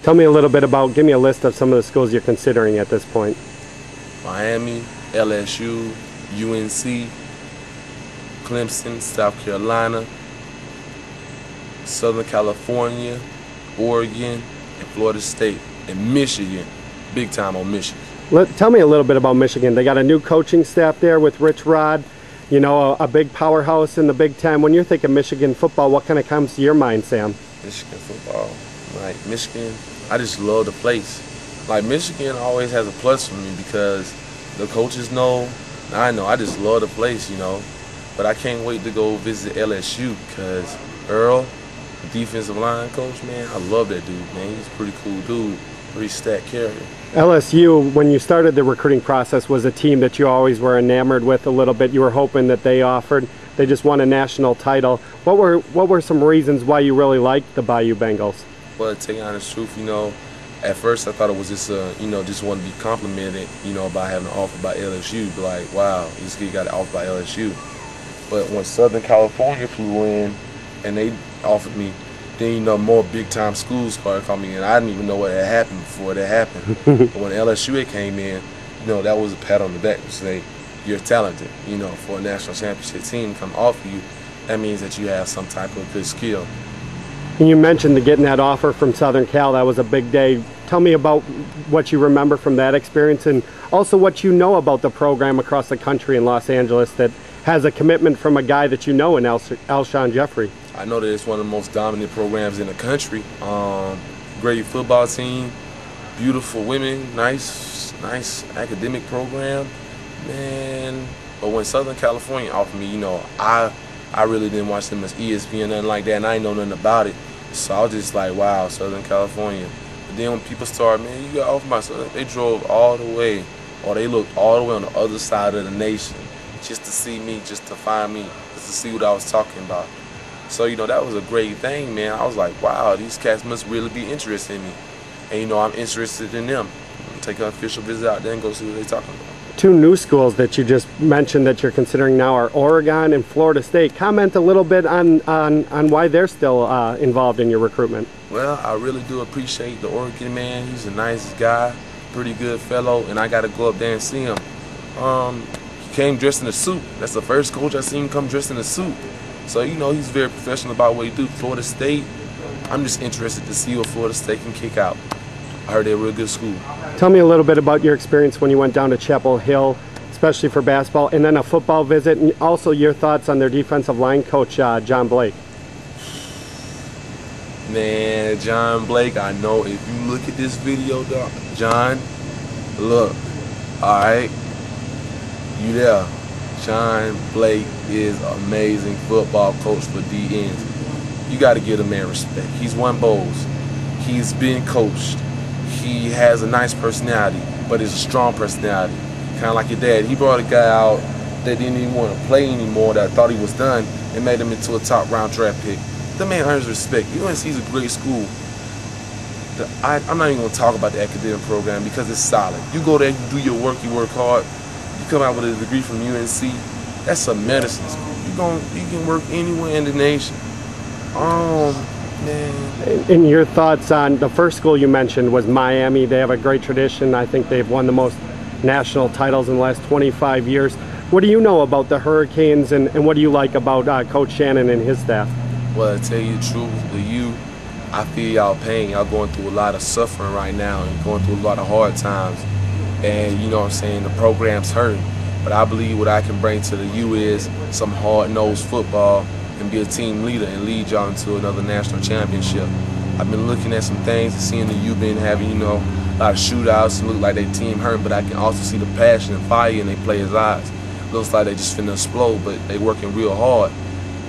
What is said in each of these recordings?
Tell me a little bit about, give me a list of some of the schools you're considering at this point. Miami, LSU, UNC, Clemson, South Carolina, Southern California, Oregon, and Florida State, and Michigan. Big time on Michigan. Tell me a little bit about Michigan. They got a new coaching staff there with Rich Rod, you know, a big powerhouse in the Big Ten. When you're thinking Michigan football, what kind of comes to your mind, Sam? Michigan football. Like Michigan, I just love the place. Like Michigan always has a plus for me because the coaches know, I know, I just love the place, you know. But I can't wait to go visit LSU because Earl, the defensive line coach, man, I love that dude, man. He's a pretty cool dude, pretty stacked character. LSU, when you started the recruiting process, was a team that you always were enamored with a little bit. You were hoping that they offered. They just won a national title. What were some reasons why you really liked the Bayou Bengals? Well, to tell you the honest truth, you know, at first I thought it was just, you know, just want to be complimented, you know, by having an offer by LSU. But like, wow, this kid got an offer by LSU. But when Southern California flew in and they offered me, then, you know, more big-time schools started coming in. I didn't even know what had happened before that happened. But when LSU came in, you know, that was a pat on the back to say, you're talented, you know, for a national championship team to come offer you. That means that you have some type of good skill. And you mentioned getting that offer from Southern Cal. That was a big day. Tell me about what you remember from that experience and also what you know about the program across the country in Los Angeles that has a commitment from a guy that you know in Alshon Jeffrey. I know that it's one of the most dominant programs in the country. Great football team, beautiful women, nice academic program, man. But when Southern California offered me, you know, I really didn't watch them as ESPN, nothing like that, and I didn't know nothing about it. So I was just like, wow, Southern California. But then when people started, man, you got offered by Southern, they drove all the way, or they looked all the way on the other side of the nation just to see me, just to find me, just to see what I was talking about. So, you know, that was a great thing, man. I was like, wow, these cats must really be interested in me. And, you know, I'm interested in them. Take an official visit out there and go see what they're talking about. Two new schools that you just mentioned that you're considering now are Oregon and Florida State. Comment a little bit on why they're still involved in your recruitment. Well, I really do appreciate the Oregon man. He's a nice guy, pretty good fellow, and I got to go up there and see him. He came dressed in a suit. That's the first coach I've seen come dressed in a suit. So, you know, he's very professional about what he do. Florida State, I'm just interested to see what Florida State can kick out. I heard they're a real good school. Tell me a little bit about your experience when you went down to Chapel Hill, especially for basketball, and then a football visit, and also your thoughts on their defensive line coach, John Blake. Man, John Blake, I know if you look at this video, dog, John, look, all right, you there. John Blake is an amazing football coach for DNs. You got to give the man respect. He's won bowls. He's been coached. He has a nice personality, but it's a strong personality. Kind of like your dad. He brought a guy out that didn't even want to play anymore, that thought he was done, and made him into a top-round draft pick. The man earns respect. UNC's a great school. I'm not even going to talk about the academic program because it's solid. You go there, you do your work, you work hard. You come out with a degree from UNC, that's a medicine school. You can work anywhere in the nation. Man. And your thoughts on the first school you mentioned was Miami. They have a great tradition. I think they've won the most national titles in the last 25 years. What do you know about the Hurricanes and what do you like about Coach Shannon and his staff? Well, to tell you the truth, I feel y'all pain. Y'all going through a lot of suffering right now and going through a lot of hard times. And you know what I'm saying, the program's hurting. But I believe what I can bring to the U is some hard-nosed football and be a team leader and lead y'all into another national championship. I've been looking at some things and seeing the U been having, you know, a lot of shootouts and look like their team hurt, but I can also see the passion and fire in their players' eyes. Looks like they just finna explode, but they working real hard.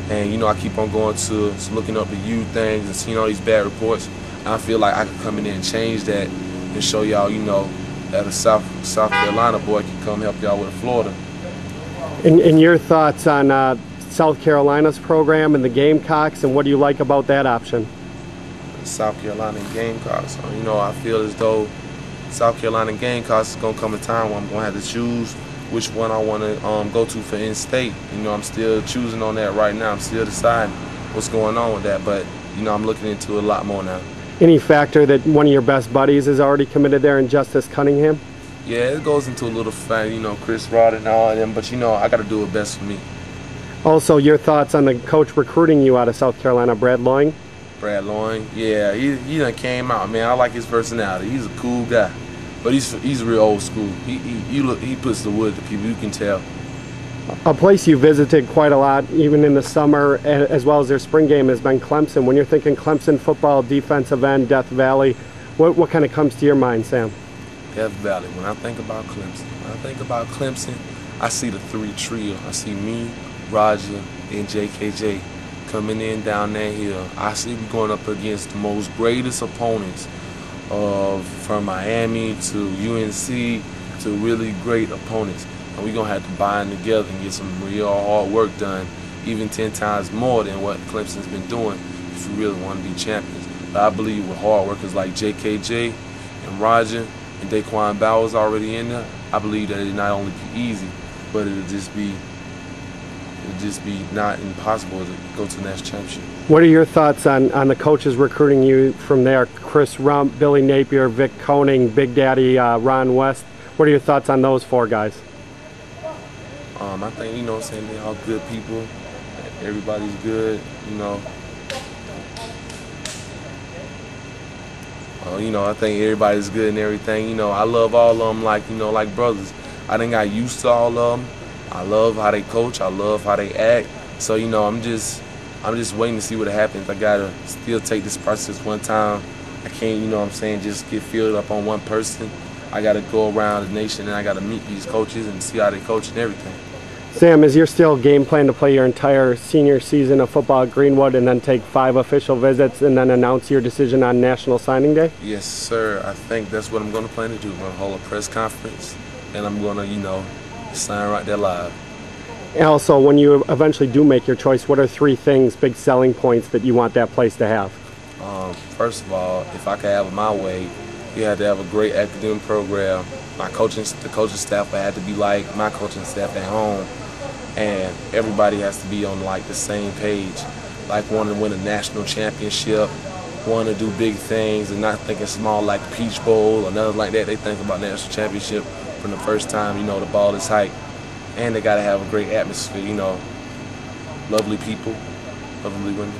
And you know, I keep on going to looking up the U things and seeing all these bad reports. And I feel like I can come in there and change that and show y'all, you know, that a South Carolina boy can come help y'all with Florida. And your thoughts on South Carolina's program and the Gamecocks, and what do you like about that option? South Carolina Gamecocks. You know, I feel as though South Carolina Gamecocks is gonna come a time where I'm gonna have to choose which one I want to go to for in-state. You know, I'm still choosing on that right now. I'm still deciding what's going on with that, but you know, I'm looking into it a lot more now. Any factor that one of your best buddies is already committed there in Justice Cunningham? Yeah, it goes into a little fan, you know, Chris Rod and all of them, but you know, I got to do it best for me. Also, your thoughts on the coach recruiting you out of South Carolina, Brad Loing? Brad Loing, yeah, he done came out, man. I like his personality. He's a cool guy, but he's real old school. He puts the wood to people. You can tell. A place you visited quite a lot, even in the summer, as well as their spring game, has been Clemson. When you're thinking Clemson football, defensive end, Death Valley, what kind of comes to your mind, Sam? Death Valley. When I think about Clemson, I see the three trio. I see me, Roger, and JKJ coming in down that hill. I see we going up against the most greatest opponents from Miami to UNC to really great opponents. And we're going to have to bind together and get some real hard work done, even 10 times more than what Clemson's been doing if we really want to be champions. But I believe with hard workers like JKJ and Roger and Daquan Bowers already in there, I believe that it'll not only be easy, but it'll just be not impossible to go to the national championship. What are your thoughts on the coaches recruiting you from there? Chris Rump, Billy Napier, Vic Koenig, Big Daddy Ron West. What are your thoughts on those four guys? I think, you know what I'm saying, they're all good people. Everybody's good, you know. I think everybody's good and everything. You know, I love all of them like brothers. I done got used to all of them. I love how they coach. I love how they act. So, you know, I'm just waiting to see what happens. I gotta still take this process one time. I can't, you know what I'm saying, just get filled up on one person. I gotta go around the nation and I gotta meet these coaches and see how they coach and everything. Sam, is your still game plan to play your entire senior season of football at Greenwood and then take 5 official visits and then announce your decision on National Signing Day? Yes, sir. I think that's what I'm going to plan to do. I'm going to hold a press conference and I'm going to, you know, sign right there live. And also, when you eventually do make your choice, what are 3 things, big selling points that you want that place to have? First of all, if I could have it my way, you had to have a great academic program. The coaching staff had to be like my coaching staff at home. And everybody has to be on like the same page, like wanting to win a national championship, wanting to do big things and not thinking small like Peach Bowl or nothing like that. They think about national championship from the first time, you know, the ball is hiked. And they got to have a great atmosphere, you know, lovely people, lovely women,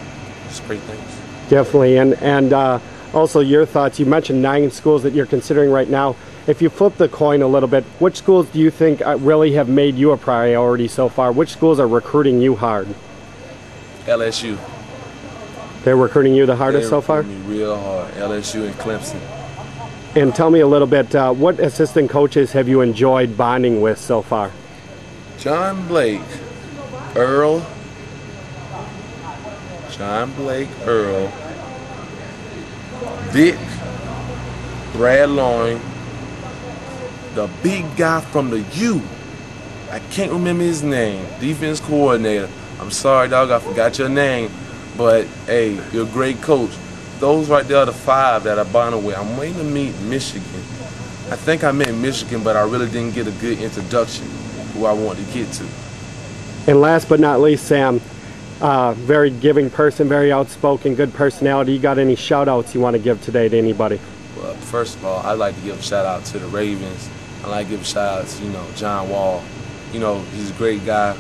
just great things. Definitely, and also your thoughts. You mentioned 9 schools that you're considering right now. If you flip the coin a little bit, which schools do you think really have made you a priority so far? Which schools are recruiting you hard? LSU. They're recruiting you the hardest so far? They're recruiting me real hard. LSU and Clemson. And tell me a little bit, what assistant coaches have you enjoyed bonding with so far? John Blake, Earl, Vic, Brad Loing, the big guy from the U. I can't remember his name. Defense coordinator. I'm sorry, dog, I forgot your name. But, hey, you're a great coach. Those right there are the 5 that I bonded with. I'm waiting to meet Michigan. I think I met Michigan, but I really didn't get a good introduction who I wanted to get to. And last but not least, Sam, very giving person, very outspoken, good personality. You got any shout-outs you want to give today to anybody? Well, first of all, I'd like to give a shout-out to the Ravens. I'd like to give a shout-out to, you know, John Wall. You know, he's a great guy.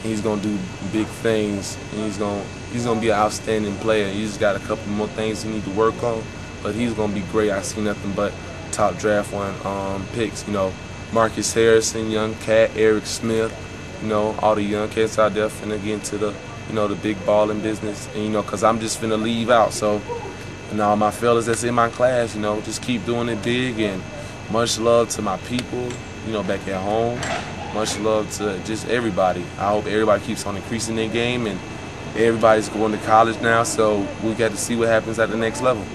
He's going to do big things, and he's going to be an outstanding player. He's just got a couple more things he need to work on, but he's going to be great. I see nothing but top draft 1 picks, you know. Marcus Harrison, young cat, Eric Smith, you know, all the young cats out there finna get into the, you know, the big balling business. And, you know, because I'm just finna leave out. So, and all my fellas that's in my class, you know, just keep doing it big. And much love to my people, you know, back at home. Much love to just everybody. I hope everybody keeps on increasing their game. And everybody's going to college now, so we got to see what happens at the next level.